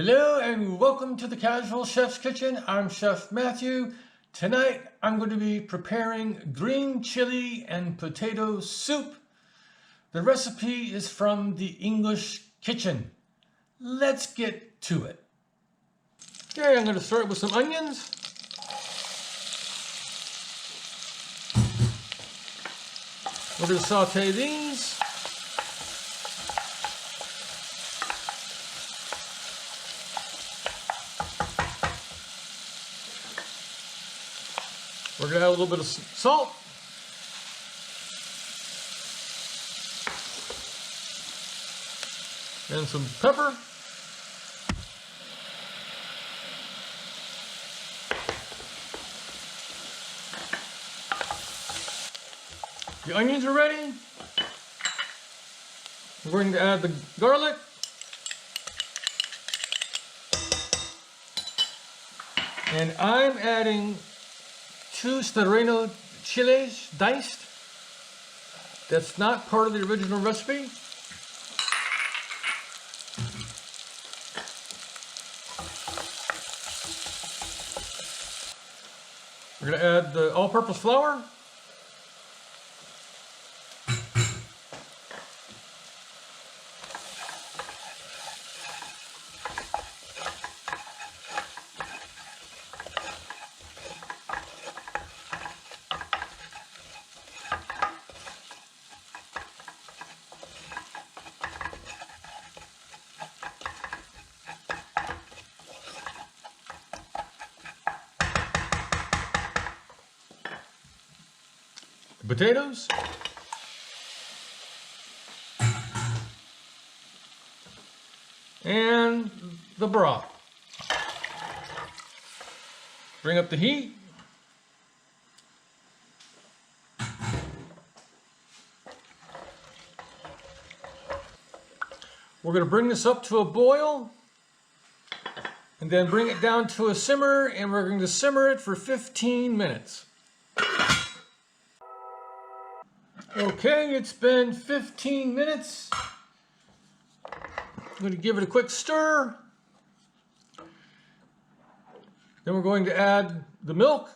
Hello and welcome to the Casual Chef's Kitchen. I'm Chef Matthew. Tonight I'm going to be preparing green chili and potato soup. The recipe is from the English kitchen. Let's get to it. Okay, I'm going to start with some onions. We're going to saute these. We're going to add a little bit of salt. And some pepper. The onions are ready. We're going to add the garlic. And I'm adding 2 serrano chiles diced. That's not part of the original recipe. We're going to add the all-purpose flour. Potatoes, and the broth. Bring up the heat. We're going to bring this up to a boil and then bring it down to a simmer, and we're going to simmer it for 15 minutes. Okay, it's been 15 minutes. I'm going to give it a quick stir. Then we're going to add the milk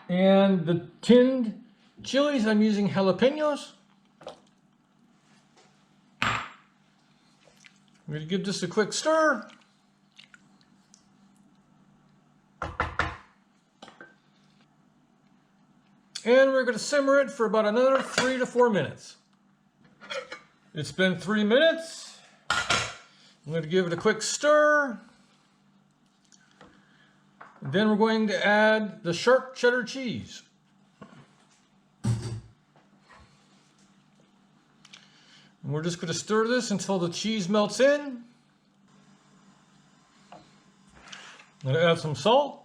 and the tinned chilies. I'm using jalapenos. I'm going to give this a quick stir. And we're going to simmer it for about another 3 to 4 minutes. It's been 3 minutes. I'm going to give it a quick stir. And then we're going to add the sharp cheddar cheese. And we're just going to stir this until the cheese melts in. I'm going to add some salt.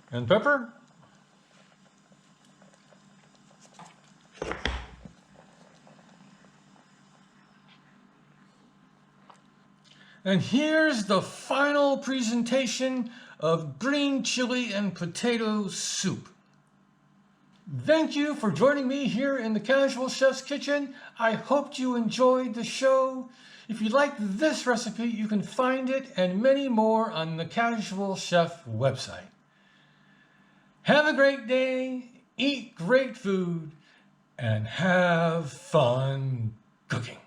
And pepper. And here's the final presentation of green chili and potato soup. Thank you for joining me here in the Casual Chef's Kitchen. I hope you enjoyed the show. If you like this recipe, you can find it and many more on the Casual Chef website. Have a great day, eat great food, and have fun cooking.